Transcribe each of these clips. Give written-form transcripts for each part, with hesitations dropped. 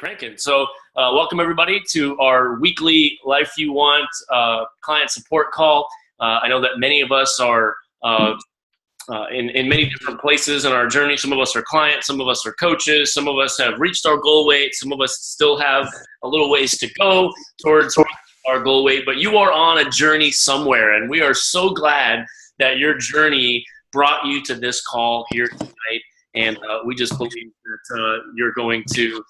Cranking. So welcome everybody to our weekly Life You Want client support call. I know that many of us are in many different places in our journey. Some of us are clients, some of us are coaches, some of us have reached our goal weight, some of us still have a little ways to go towards our goal weight, but you are on a journey somewhere, and we are so glad that your journey brought you to this call here tonight. And we just believe that you're going to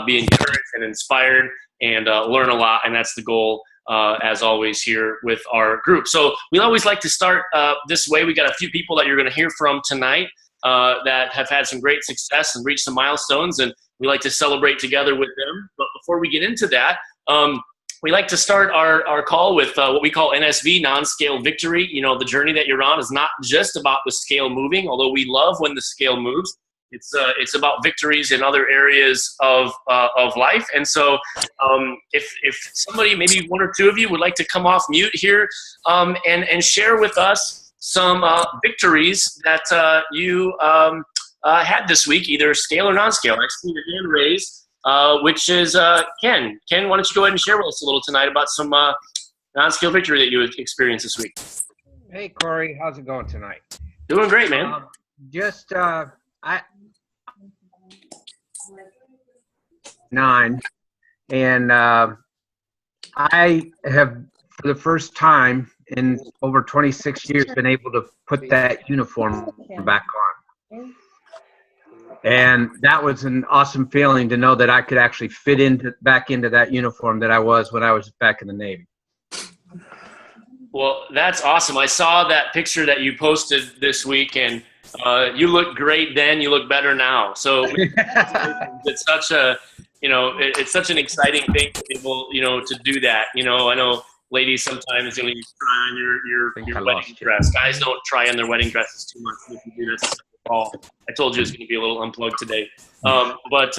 be encouraged and inspired and learn a lot. And that's the goal, as always, here with our group. So we always like to start this way. We got a few people that you're going to hear from tonight that have had some great success and reached some milestones. And we like to celebrate together with them. But before we get into that, we like to start our call with what we call NSV, non-scale victory. You know, the journey that you're on is not just about the scale moving, although we love when the scale moves. It's about victories in other areas of life. And so if somebody, maybe one or two of you, would like to come off mute here and share with us some victories that you had this week, either scale or non-scale. I see your hand raised. Which is Ken. Ken, why don't you go ahead and share with us a little tonight about some non-scale victory that you experienced this week? Hey, Corey. How's it going tonight? Doing great, man. I 9, and I have, for the first time in over 26 years, been able to put that uniform back on. And that was an awesome feeling to know that I could actually fit back into that uniform that I was when I was back in the Navy. Well, that's awesome. I saw that picture that you posted this week, and you look great then. You look better now. So it's such a, it's such an exciting thing to be able, to do that. I know ladies sometimes, you try on your wedding dress. Guys don't try on their wedding dresses too much. If you do, that's call. I told you it was going to be a little unplugged today. But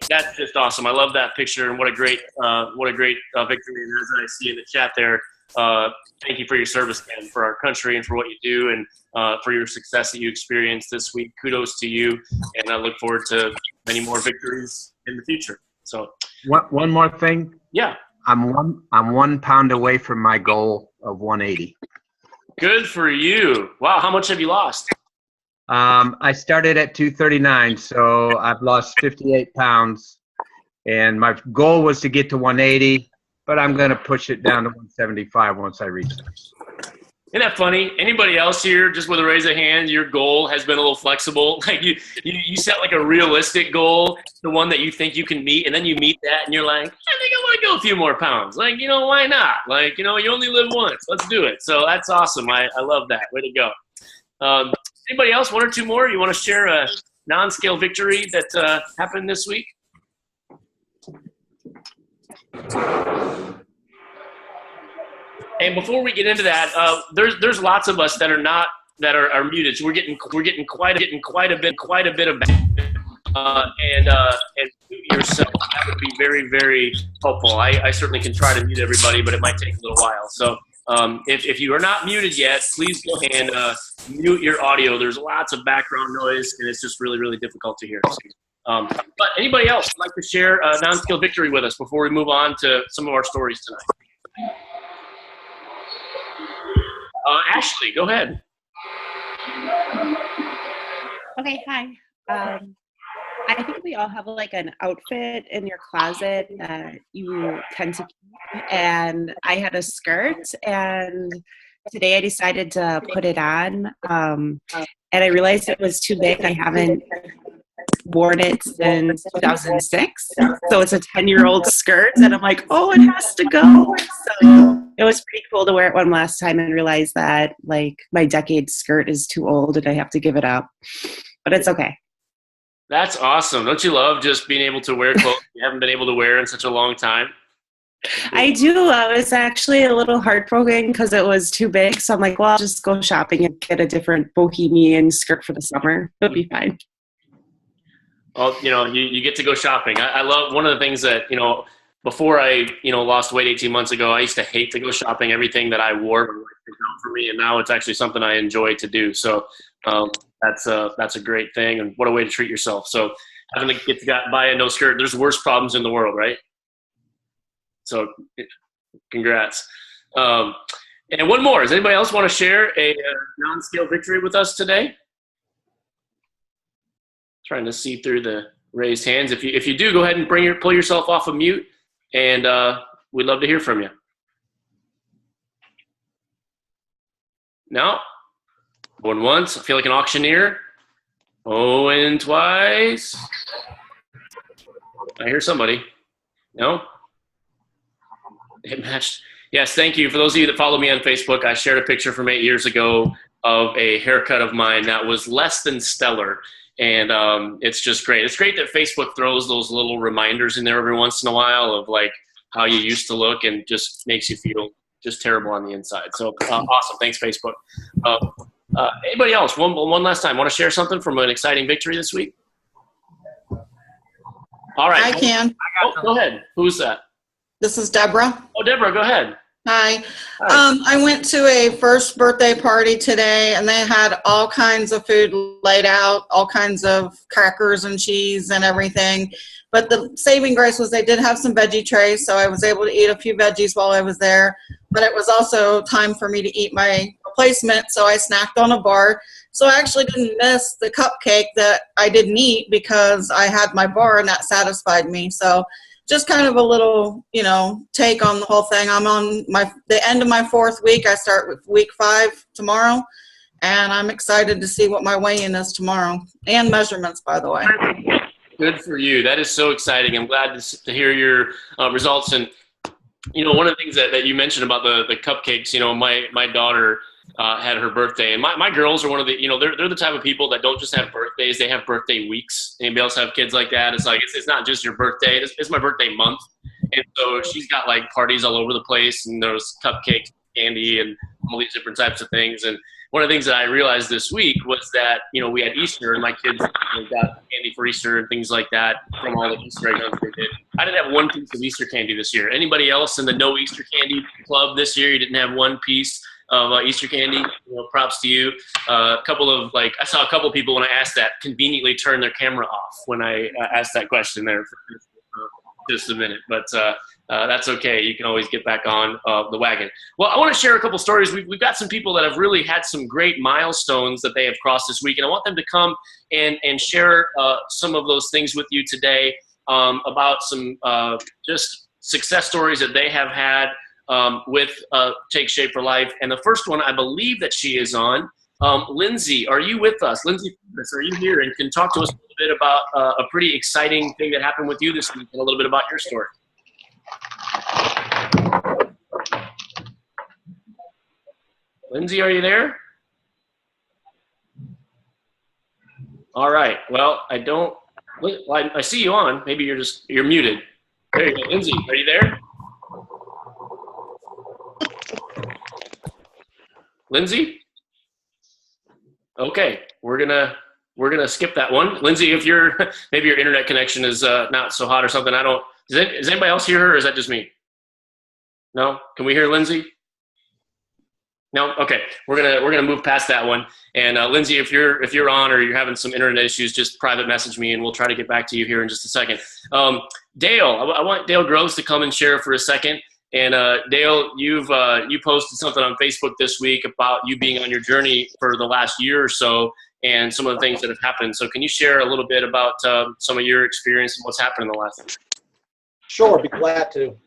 that's just awesome. I love that picture, and what a great victory. And as I see in the chat there, thank you for your service, Ken, for our country and for what you do, and for your success that you experienced this week. Kudos to you, and I look forward to many more victories in the future. So one more thing. Yeah. I'm 1 pound away from my goal of 180. Good for you. Wow. How much have you lost? I started at 239, so I've lost 58 pounds, and my goal was to get to 180, but I'm going to push it down to 175 once I reach that. Isn't that funny? Anybody else here, just with a raise of hand, your goal has been a little flexible? Like you set like a realistic goal, the one that you think you can meet, and then you meet that, and you're like, I think I want to go a few more pounds. Like, why not? Like, you only live once. Let's do it. So that's awesome. I love that. Way to go. Anybody else, one or two more? You want to share a non-scale victory that happened this week? And before we get into that, there's lots of us that are muted. So we're getting quite a bit of and mute yourself. That would be very, very helpful. I certainly can try to mute everybody, but it might take a little while. So if you are not muted yet, please go and mute your audio. There's lots of background noise, and it's just really, really difficult to hear. But anybody else would like to share a non-scale victory with us before we move on to some of our stories tonight? Ashley, go ahead. Okay, hi. I think we all have like an outfit in your closet that you tend to keep, and I had a skirt, and today I decided to put it on, and I realized it was too big. I haven't worn it since 2006, so it's a 10-year-old skirt, and I'm like, oh, it has to go. So it was pretty cool to wear it one last time and realize that like my decade skirt is too old and I have to give it up, but it's okay. That's awesome. Don't you love just being able to wear clothes you haven't been able to wear in such a long time? I do. I was actually a little heartbroken because it was too big. So I'm like, well, I'll just go shopping and get a different bohemian skirt for the summer. It'll be fine. Well, you get to go shopping. I love one of the things that, before I, lost weight 18 months ago, I used to hate to go shopping. Everything that I wore was out for me, and now it's actually something I enjoy to do. So that's a great thing, and what a way to treat yourself. So having to get to buy a no skirt. There's worse problems in the world, right? So congrats. And one more. Does anybody else want to share a non-scale victory with us today? Trying to see through the raised hands. If you do, go ahead and pull yourself off of mute, and we'd love to hear from you. No? Going once. I feel like an auctioneer. Going twice. I hear somebody. No? It matched. Yes, thank you. For those of you that follow me on Facebook, I shared a picture from 8 years ago of a haircut of mine that was less than stellar. And it's just great. It's great that Facebook throws those little reminders in there every once in a while of like how you used to look, and just makes you feel just terrible on the inside. So awesome. Thanks, Facebook. Anybody else? One last time. Want to share something from an exciting victory this week? All right. I can. Go ahead. Who's that? This is Deborah. Oh, Deborah, go ahead. Hi. Hi. I went to a first birthday party today, and they had all kinds of food laid out, all kinds of crackers and cheese and everything. But the saving grace was they did have some veggie trays, so I was able to eat a few veggies while I was there. But it was also time for me to eat my replacement, so I snacked on a bar. So I actually didn't miss the cupcake that I didn't eat because I had my bar, and that satisfied me. So just kind of a little, take on the whole thing. I'm on the end of my 4th week. I start with week 5 tomorrow, and I'm excited to see what my weigh-in is tomorrow, and measurements, by the way. Good for you. That is so exciting. I'm glad to hear your results. And, one of the things that you mentioned about the cupcakes, my daughter had her birthday, and my girls are one of the, they're the type of people that don't just have birthdays, they have birthday weeks. Anybody else have kids like that? It's like, it's not just your birthday, it's my birthday month. And so she's got like parties all over the place, and there's cupcakes, candy, and all these different types of things. And one of the things that I realized this week was that, we had Easter, and my kids got candy for Easter and things like that from all the Easter egg hunts they did. I didn't have one piece of Easter candy this year. Anybody else in the no Easter candy club this year? You didn't have one piece of Easter candy? Props to you. I saw a couple of people when I asked that conveniently turn their camera off when I asked that question there for just a minute, but that's okay. You can always get back on the wagon. Well, I want to share a couple stories. We've got some people that have really had some great milestones that they have crossed this week, and I want them to come and share some of those things with you today about some just success stories that they have had with Take Shape for Life. And the first one, I believe that she is on. Lindsay, are you with us? Lindsay, are you here and can talk to us a little bit about a pretty exciting thing that happened with you this week and a little bit about your story? Lindsay, are you there? All right. Well, I see you on. Maybe you're muted. There you go. Lindsay, are you there? Lindsay? Okay, we're gonna skip that one. Lindsay, if maybe your internet connection is not so hot or something. Does anybody else hear her, or is that just me? No? Can we hear Lindsay? No? Okay, we're gonna move past that one. And Lindsay, if you're on or you're having some internet issues, just private message me and we'll try to get back to you here in just a second. Dale, I want Dale Groves to come and share for a second. And Dale, you posted something on Facebook this week about you being on your journey for the last year or so and some of the things that have happened. So can you share a little bit about some of your experience and what's happened in the last year? Sure, be glad to.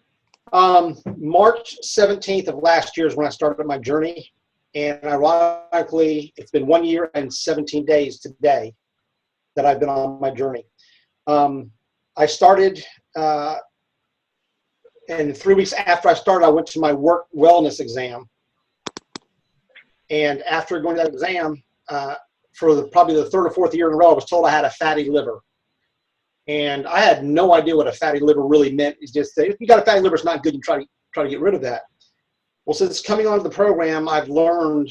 March 17th of last year is when I started my journey. And ironically, it's been 1 year and 17 days today that I've been on my journey. I started... and 3 weeks after I started, I went to my work wellness exam. And after going to that exam, for probably the 3rd or 4th year in a row, I was told I had a fatty liver. And I had no idea what a fatty liver really meant. It's just that if you got a fatty liver, it's not good. You try to get rid of that. Well, since coming onto the program, I've learned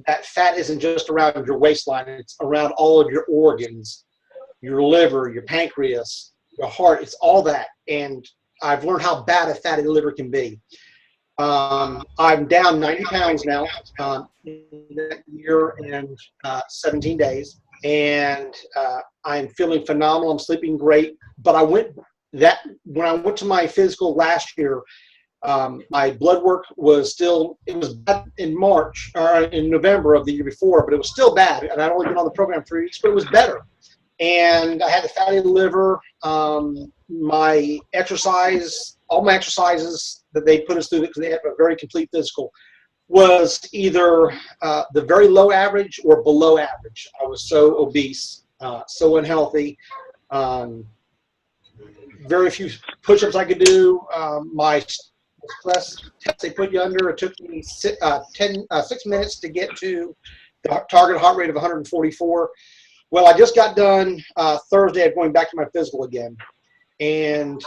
that fat isn't just around your waistline. It's around all of your organs, your liver, your pancreas, your heart. It's all that. And I've learned how bad a fatty liver can be. I'm down 90 pounds now in that year and 17 days. and I'm feeling phenomenal. I'm sleeping great. But when I went to my physical last year, my blood work was it was bad in March or in November of the year before, but it was still bad. And I'd only been on the program 3 weeks, but it was better. And I had the fatty liver. My exercise, all my exercises that they put us through, because they have a very complete physical, was either the very low average or below average. I was so obese, so unhealthy. Very few push-ups I could do. My stress test they put you under, it took me 6 minutes to get to the target heart rate of 144. Well, I just got done Thursday of going back to my physical again. And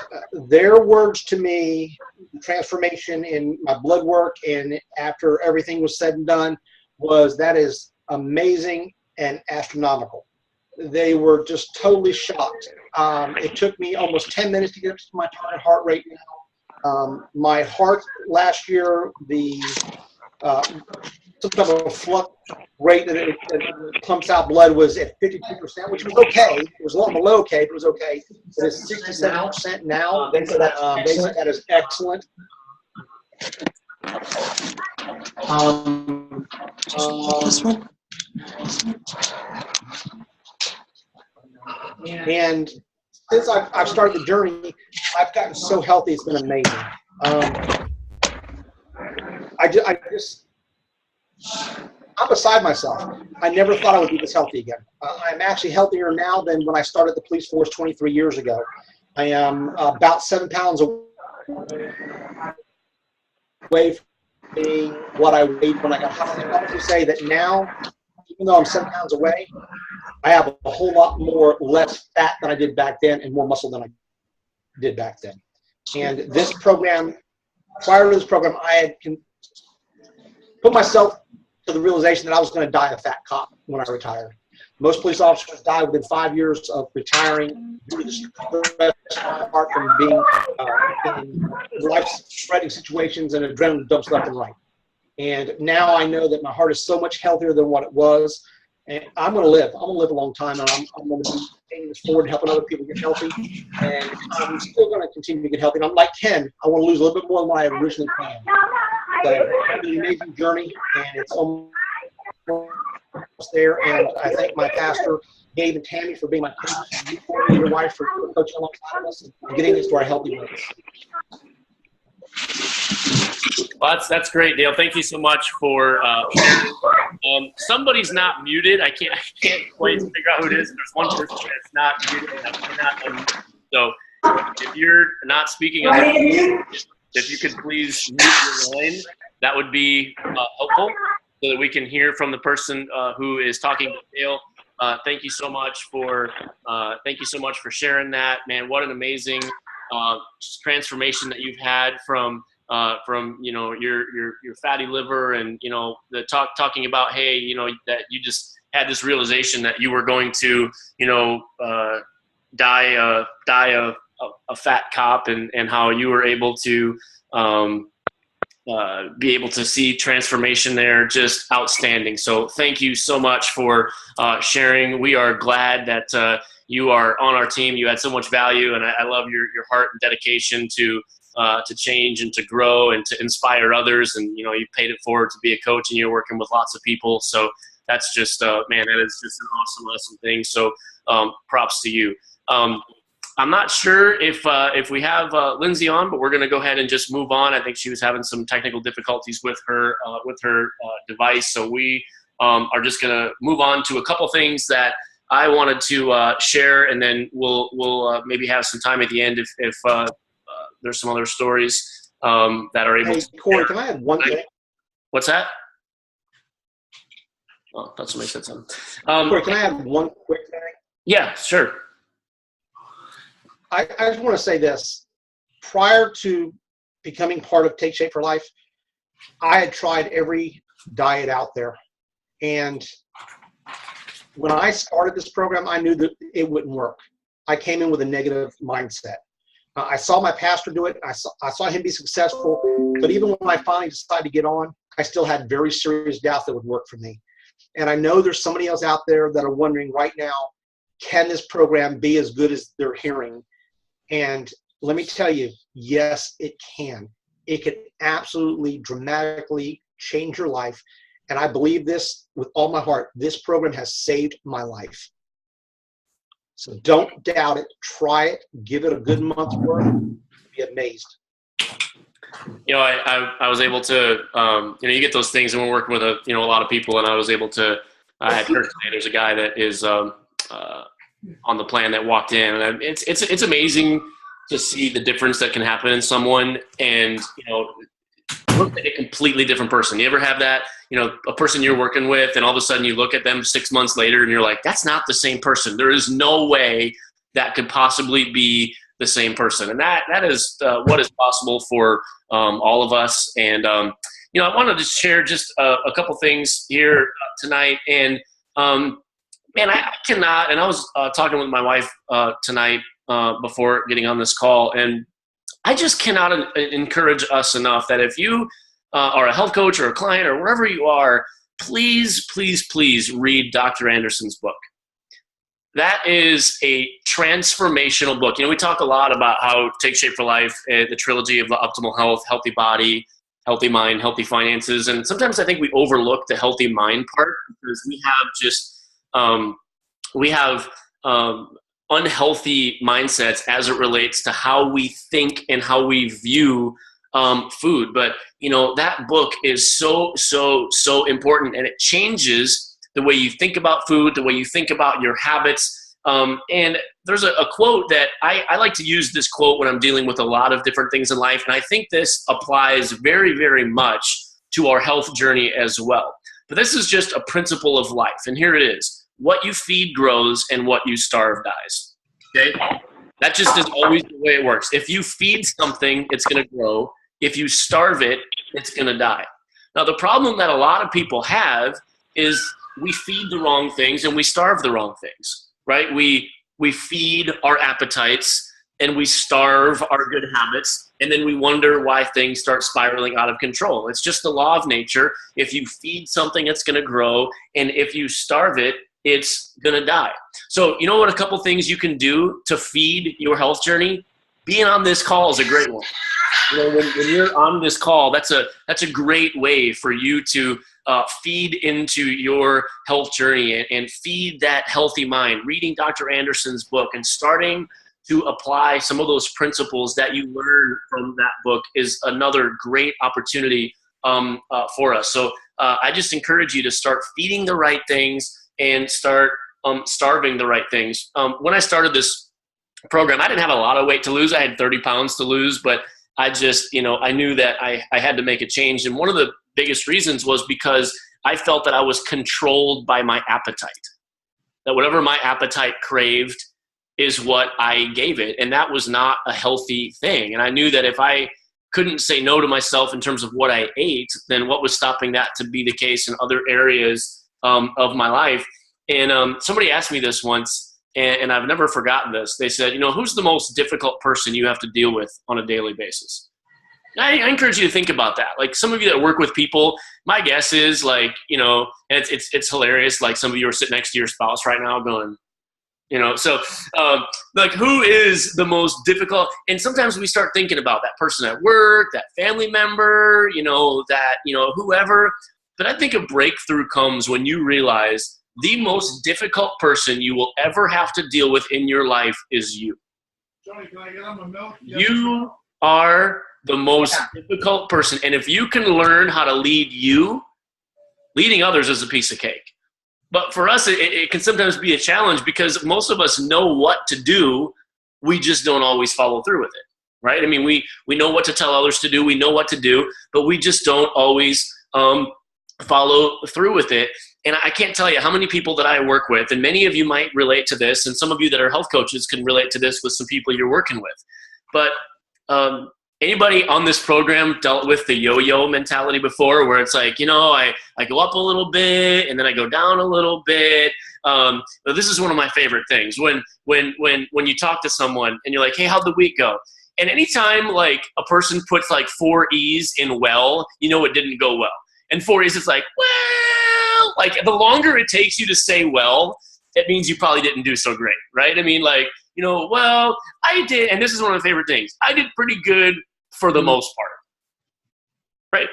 their words to me, the transformation in my blood work and after everything was said and done, was that is amazing and astronomical. They were just totally shocked. It took me almost 10 minutes to get up to my target heart rate now. My heart last year, some type of flux rate that it pumps out blood was at 52%, which was okay. It was a little below okay, but it was okay. It is 67% now. They say that is excellent. This one? And since I've started the journey, I've gotten so healthy. It's been amazing. I'm beside myself. I never thought I would be this healthy again. I'm actually healthier now than when I started the police force 23 years ago. I am about 7 pounds away from being what I weighed when I got hired. I have to say that now, even though I'm 7 pounds away, I have a whole lot less fat than I did back then and more muscle than I did back then. And this program, prior to this program, I had put myself to the realization that I was going to die a fat cop when I retired. Most police officers die within 5 years of retiring due to the stress apart from being in life-threatening situations and adrenaline dumps left and right. And now I know that my heart is so much healthier than what it was. And I'm going to live. I'm going to live a long time, and I'm going to be taking this forward, helping other people get healthy. And I'm still going to continue to get healthy. And I'm like Ken. I want to lose a little bit more than what I originally planned. So it's been an amazing journey, and it's almost there. And I thank my pastor, Gabe and Tammy, for being my coach, and your wife for coaching alongside us and getting us to our healthy ways. Well, that's great, Dale. Thank you so much for somebody's not muted. I can't quite figure out who it is. There's one person that's not muted. And I cannot unmute. So if you're not speaking, if you could please mute your line, that would be helpful so that we can hear from the person who is talking to Dale. Thank you so much for sharing that, man. What an amazing transformation that you've had from your fatty liver, and the talking about, hey, that you just had this realization that you were going to die a fat cop, and how you were able to be able to see transformation there. Just outstanding. So thank you so much for sharing. We are glad that you are on our team. You had so much value, and I love your heart and dedication to change and to grow and to inspire others. And you paid it forward to be a coach, and you're working with lots of people. So that's just man, that is just an awesome thing. So props to you. I'm not sure if we have Lindsay on, but we're going to go ahead and just move on. I think she was having some technical difficulties with her device, so we are just going to move on to a couple things that I wanted to share, and then we'll maybe have some time at the end if there's some other stories that are able to. Corey, can I have one thing? What's that? Oh, that's what said something. Corey, can I have one quick thing? Yeah, sure. I just want to say this. Prior to becoming part of Take Shape for Life, I had tried every diet out there. And when I started this program, I knew that it wouldn't work. I came in with a negative mindset. I saw my pastor do it. I saw him be successful. But even when I finally decided to get on, I still had very serious doubts that would work for me. And I know there's somebody else out there that are wondering right now, can this program be as good as they're hearing? And let me tell you, yes, it can. It can absolutely dramatically change your life. And I believe this with all my heart. This program has saved my life. So don't doubt it. Try it. Give it a good month's worth. You'll be amazed. You know, I was able to, you get those things, and we're working with a lot of people, and I was able to, I had heard today, there's a guy that is on the plan that walked in, and it's amazing to see the difference that can happen in someone, and, look like a completely different person. You ever have that, a person you're working with, and all of a sudden you look at them 6 months later and you're like, that's not the same person. There is no way that could possibly be the same person. And that is what is possible for all of us. And, I wanted to share just a couple things here tonight. And, man, I cannot, and I was talking with my wife tonight before getting on this call, and I just cannot encourage us enough that if you are a health coach or a client or wherever you are, please, please, please read Dr. Anderson's book. That is a transformational book. We talk a lot about how Take Shape for Life, the trilogy of the optimal health, healthy body, healthy mind, healthy finances. And sometimes I think we overlook the healthy mind part, because we have unhealthy mindsets as it relates to how we think and how we view food. But, that book is so, so, so important, and it changes the way you think about food, the way you think about your habits. And there's a quote that I like to use this quote when I'm dealing with a lot of different things in life. And I think this applies very, very much to our health journey as well. But this is just a principle of life. And here it is. What you feed grows, and what you starve dies. Okay? That just is always the way it works. If you feed something, it's going to grow. If you starve it, it's going to die. Now, the problem that a lot of people have is we feed the wrong things and we starve the wrong things, right? We feed our appetites and we starve our good habits, and then we wonder why things start spiraling out of control. It's just the law of nature. If you feed something, it's going to grow, and if you starve it, it's going to die. So you know what, a couple things you can do to feed your health journey? Being on this call is a great one. When you're on this call, that's a great way for you to feed into your health journey and feed that healthy mind. Reading Dr. Anderson's book and starting to apply some of those principles that you learn from that book is another great opportunity for us. So I just encourage you to start feeding the right things and start starving the right things. When I started this program, I didn't have a lot of weight to lose. I had 30 pounds to lose, but I just, I knew that I had to make a change. And one of the biggest reasons was because I felt that I was controlled by my appetite, that whatever my appetite craved is what I gave it. And that was not a healthy thing. And I knew that if I couldn't say no to myself in terms of what I ate, then what was stopping that to be the case in other areas of my life. And somebody asked me this once, and I've never forgotten this. They said, who's the most difficult person you have to deal with on a daily basis? I encourage you to think about that. Like, some of you that work with people, my guess is like, and it's hilarious. Like, some of you are sitting next to your spouse right now going, so like, who is the most difficult? And sometimes we start thinking about that person at work, that family member, whoever. But I think a breakthrough comes when you realize the most difficult person you will ever have to deal with in your life is you. Johnny, can I get on my milk? You are the most difficult person. And if you can learn how to lead you, leading others is a piece of cake. But for us, it can sometimes be a challenge, because most of us know what to do. We just don't always follow through with it, right? I mean, we know what to tell others to do. We know what to do, but we just don't always follow through with it. And I can't tell you how many people that I work with, and many of you might relate to this, and some of you that are health coaches can relate to this with some people you're working with. But anybody on this program dealt with the yo-yo mentality before, where it's like, I go up a little bit and then I go down a little bit. But this is one of my favorite things. When you talk to someone and you're like, hey, how'd the week go? And anytime like a person puts like 4 E's in well, it didn't go well. And 4 E's, it's like, well, like the longer it takes you to say, well, it means you probably didn't do so great, right? I mean, like, well, I did, and this is one of my favorite things. I did pretty good for the most part, right?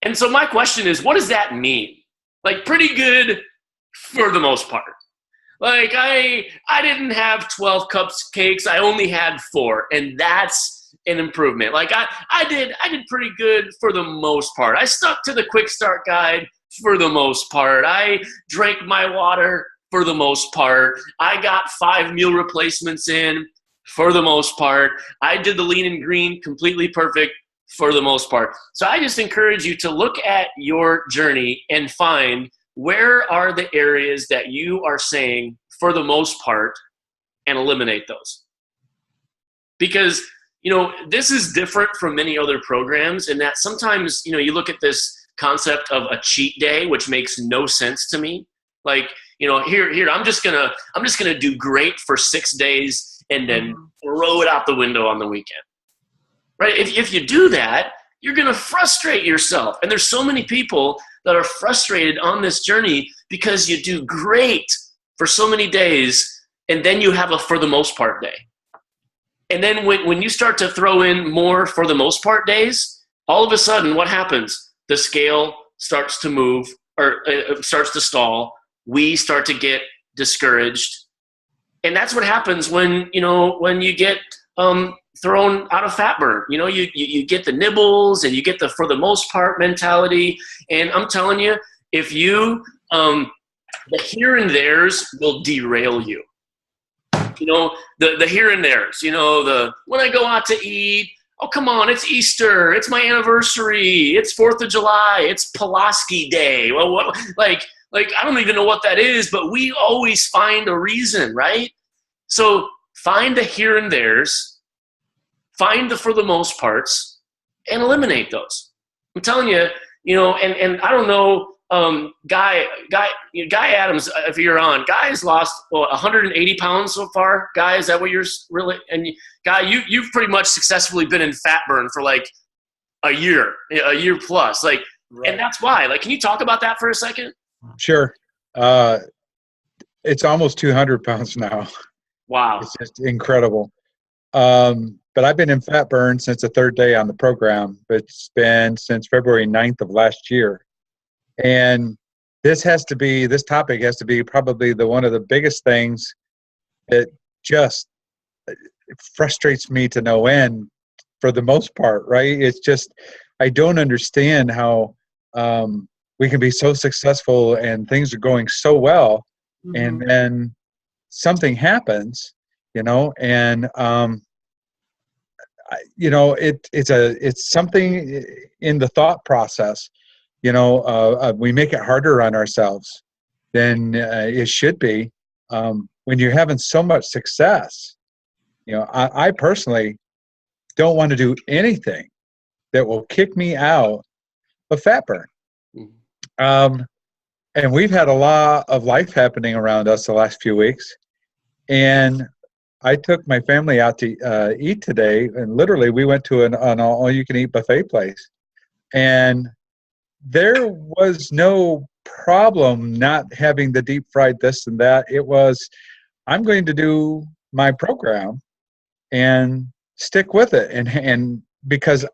And so my question is, what does that mean? Like, pretty good for the most part. Like, I didn't have 12 cupcakes. I only had 4, and that's an improvement. Like, I did pretty good for the most part. I stuck to the quick start guide for the most part. I drank my water for the most part. I got 5 meal replacements in for the most part. I did the lean and green completely perfect for the most part. So I just encourage you to look at your journey and find where are the areas that you are saying for the most part and eliminate those. Because, this is different from many other programs in that sometimes, you look at this concept of a cheat day, which makes no sense to me. Like, here, I'm just gonna do great for 6 days and then throw it out the window on the weekend, right? If you do that, you're gonna frustrate yourself. And there's so many people that are frustrated on this journey because you do great for so many days and then you have a for the most part day. And then when you start to throw in more for the most part days, all of a sudden what happens? The scale starts to move or starts to stall. We start to get discouraged. And that's what happens when you get thrown out of fat burn. You get the nibbles and you get the for the most part mentality. And I'm telling you, if you, the here and there's will derail you. The here and there's, when I go out to eat, oh, come on, it's Easter, it's my anniversary, it's 4th of July, it's Pulaski Day. Well, like I don't even know what that is, but we always find a reason, right? So find the here and there's, find the for the most parts, and eliminate those. I'm telling you, and I don't know, Guy Adams, if you're on, Guy has lost 180 pounds so far. Guy, is that what you're really? And Guy, you've pretty much successfully been in fat burn for like a year plus. Like, right. And that's why. Like, can you talk about that for a second? Sure. It's almost 200 pounds now. Wow. It's just incredible. But I've been in fat burn since the 3rd day on the program. It's been since February 9th of last year. And this topic has to be probably one of the biggest things that just frustrates me to no end for the most part, right? It's just, I don't understand how we can be so successful and things are going so well, and then something happens, and it's something in the thought process. We make it harder on ourselves than it should be. When you're having so much success, I personally don't want to do anything that will kick me out of fat burn. And we've had a lot of life happening around us the last few weeks. And I took my family out to eat today, and literally we went to an all-you-can-eat buffet place. And there was no problem not having the deep fried this and that. It was, I'm going to do my program and stick with it. And because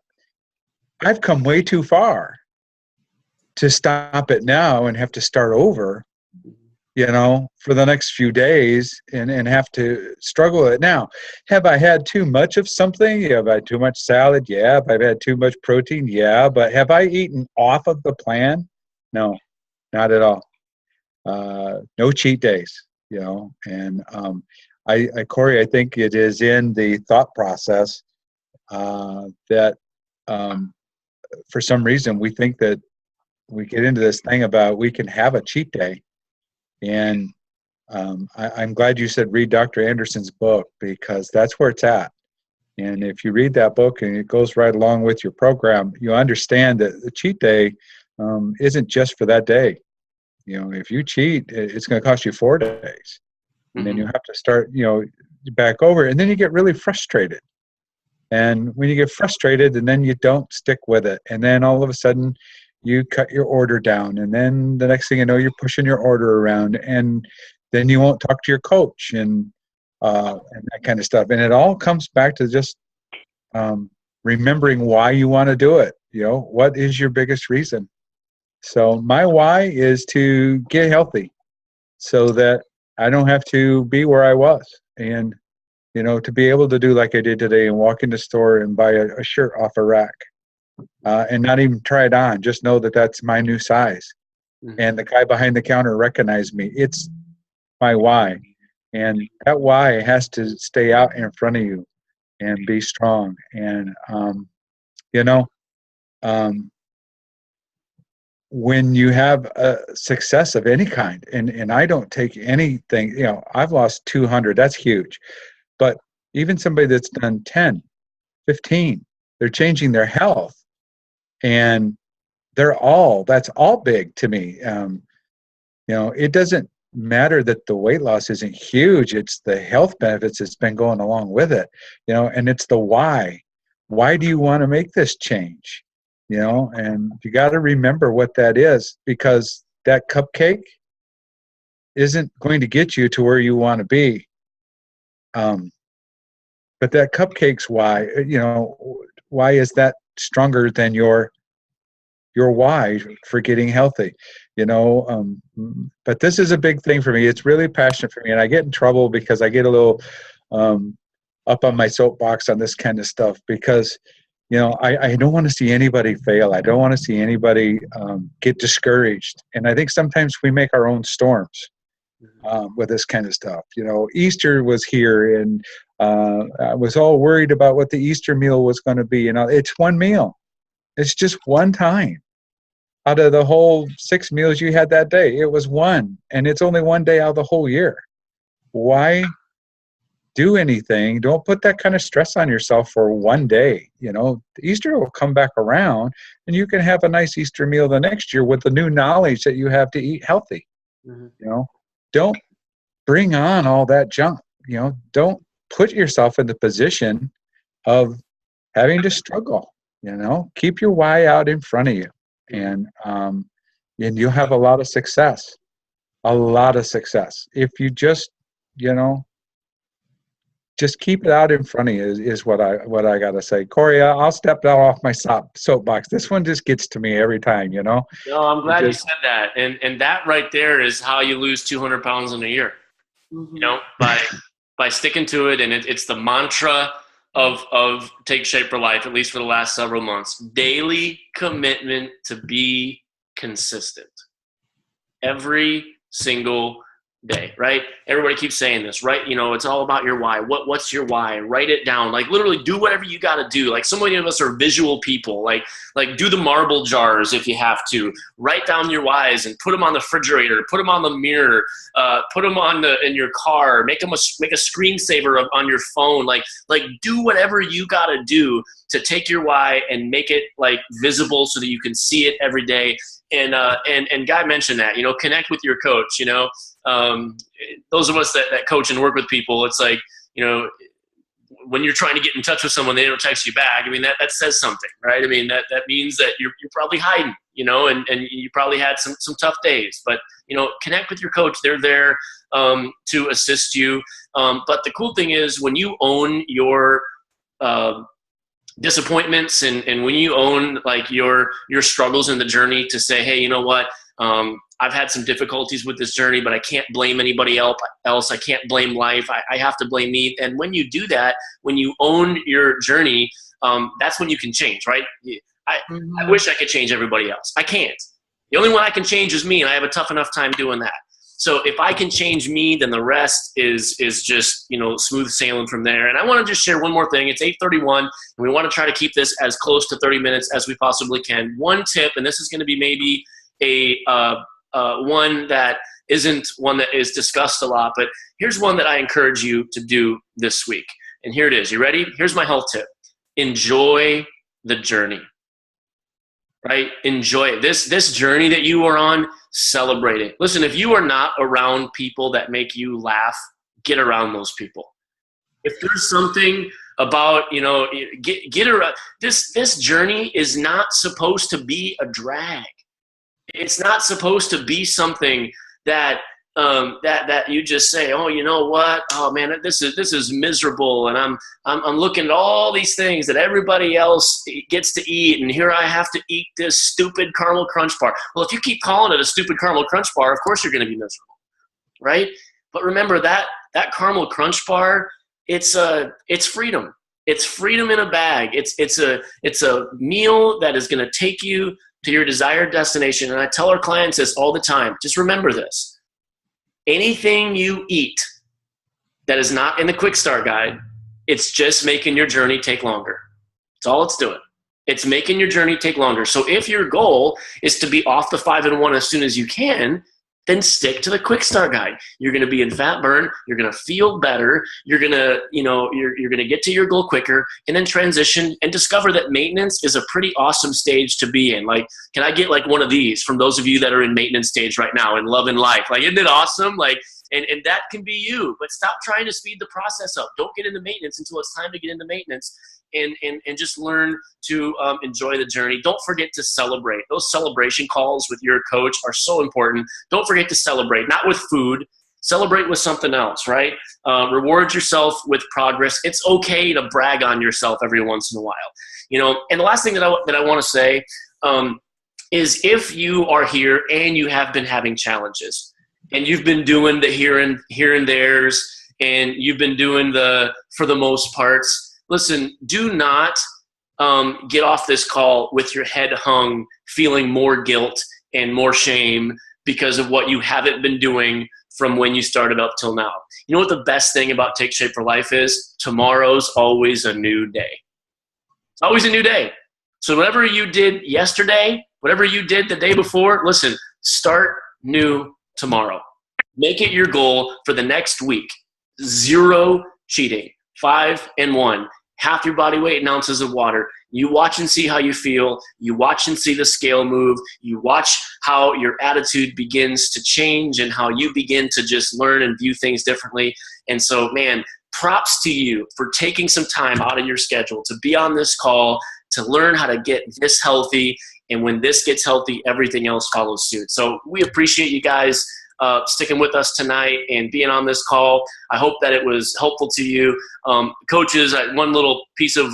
I've come way too far to stop it now and have to start over, for the next few days and have to struggle with it. Now, have I had too much of something? Have I had too much salad? Yeah. Have I had too much protein? Yeah. But have I eaten off of the plan? No, not at all. No cheat days, and Corey, I think it is in the thought process that for some reason we think that we get into this thing about we can have a cheat day. And I'm glad you said read Dr. Anderson's book, because that's where it's at. And if you read that book and it goes right along with your program, you understand that the cheat day isn't just for that day. If you cheat, it's going to cost you 4 days. And then you have to start, back over. And then you get really frustrated. And when you get frustrated, and then you don't stick with it. And then all of a sudden, you cut your order down, and then the next thing you know, you're pushing your order around, and then you won't talk to your coach and that kind of stuff. And it all comes back to just remembering why you want to do it. What is your biggest reason? So my why is to get healthy so that I don't have to be where I was. And, to be able to do like I did today and walk in the store and buy a shirt off a rack and not even try it on, just know that that's my new size. Mm-hmm. And the guy behind the counter recognized me. It's my why. And that why has to stay out in front of you and be strong. And, when you have a success of any kind, and I don't take anything, I've lost 200, that's huge. But even somebody that's done 10, 15, they're changing their health. And that's all big to me. It doesn't matter that the weight loss isn't huge. It's the health benefits that's been going along with it, and it's the why. Why do you want to make this change? And you got to remember what that is, because that cupcake isn't going to get you to where you want to be. But that cupcake's why, why is that stronger than your why for getting healthy? But this is a big thing for me. It's really passionate for me, and I get in trouble because I get a little up on my soapbox on this kind of stuff, because I don't want to see anybody fail. I don't want to see anybody get discouraged. And I think sometimes we make our own storms with this kind of stuff. Easter was here, and I was all worried about what the Easter meal was going to be. It's one meal. It's just one time. Out of the whole 6 meals you had that day, it was one. And it's only one day out of the whole year. Why do anything? Don't put that kind of stress on yourself for one day. Easter will come back around, and you can have a nice Easter meal the next year with the new knowledge that you have to eat healthy. Mm-hmm. Don't bring on all that junk. Don't put yourself in the position of having to struggle. Keep your why out in front of you, and you'll have a lot of success. If you just keep it out in front of you is what I gotta say. Corey, I'll step down off my soapbox. This one just gets to me every time. No, I'm glad you said that, and that right there is how you lose 200 pounds in a year. Mm-hmm. By sticking to it, and it's the mantra of Take Shape for Life, at least for the last several months. Daily commitment to be consistent. Every single day, right? Everybody keeps saying this, right? It's all about your why. What's your why? Write it down. Like, literally do whatever you got to do. Like, so many of us are visual people. Like do the marble jars if you have to. Write down your whys and put them on the refrigerator. Put them on the mirror. Put them in your car. Make a screensaver on your phone. Like do whatever you got to do to take your why and make it visible so that you can see it every day. And Guy mentioned that, connect with your coach. Those of us that coach and work with people, it's like, when you're trying to get in touch with someone, they don't text you back. I mean, that says something, right? I mean, that means that you're probably hiding, and you probably had some tough days, but, connect with your coach. They're there to assist you. But the cool thing is when you own your disappointments and when you own your struggles in the journey, to say, hey, you know what? I've had some difficulties with this journey, but I can't blame anybody else. I can't blame life. I have to blame me. And when you do that, when you own your journey, that's when you can change, right? I wish I could change everybody else. I can't. The only one I can change is me, and I have a tough enough time doing that. So if I can change me, then the rest is just, smooth sailing from there. And I want to just share one more thing. It's 8:31, and we want to try to keep this as close to 30 minutes as we possibly can. One tip, and this is going to be maybe one that isn't one that is discussed a lot, but here's one that I encourage you to do this week. And here it is. You ready? Here's my health tip. Enjoy the journey, right? Enjoy it. This journey that you are on, celebrate it. Listen, if you are not around people that make you laugh, get around those people. If there's something about, get around, this journey is not supposed to be a drag. It's not supposed to be something that that you just say, oh, you know what? Oh man, this is miserable, and I'm looking at all these things that everybody else gets to eat, and here I have to eat this stupid caramel crunch bar. Well, if you keep calling it a stupid caramel crunch bar, of course you're going to be miserable, right? But remember that caramel crunch bar, it's freedom. It's freedom in a bag. It's a meal that is going to take you to your desired destination. And I tell our clients this all the time. Just remember this. Anything you eat that is not in the quick start guide, it's just making your journey take longer. That's all it's doing. It's making your journey take longer. So if your goal is to be off the 5 and 1 as soon as you can, then stick to the quick start guide. You're going to be in fat burn. You're going to feel better. You're going to, you're going to get to your goal quicker, and then transition and discover that maintenance is a pretty awesome stage to be in. Like, can I get like one of these from those of you that are in maintenance stage right now in love and life? Like, isn't it awesome? Like, and that can be you, but stop trying to speed the process up. Don't get into maintenance until it's time to get into maintenance. And just learn to enjoy the journey. Don't forget to celebrate. Those celebration calls with your coach are so important. Don't forget to celebrate, not with food. Celebrate with something else, right? Reward yourself with progress. It's okay to brag on yourself every once in a while. And the last thing that I want to say is if you are here and you have been having challenges and you've been doing the here and there's, and you've been doing the for the most parts, listen, do not get off this call with your head hung, feeling more guilt and more shame because of what you haven't been doing from when you started up till now. You know what the best thing about Take Shape for Life is? Tomorrow's always a new day. It's always a new day. So whatever you did yesterday, whatever you did the day before, listen, start new tomorrow. Make it your goal for the next week. 0 cheating. 5 and 1, half your body weight in ounces of water. You watch and see how you feel. You watch and see the scale move. You watch how your attitude begins to change and how you begin to just learn and view things differently. And so, man, props to you for taking some time out of your schedule to be on this call, to learn how to get this healthy. And when this gets healthy, everything else follows suit. So we appreciate you guys sticking with us tonight and being on this call. I hope that it was helpful to you. Coaches, one little piece of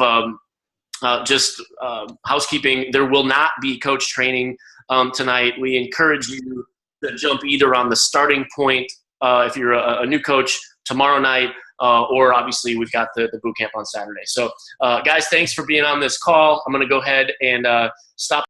housekeeping. There will not be coach training tonight. We encourage you to jump either on the starting point if you're a new coach tomorrow night, or obviously we've got the boot camp on Saturday. So guys, thanks for being on this call. I'm going to go ahead and stop.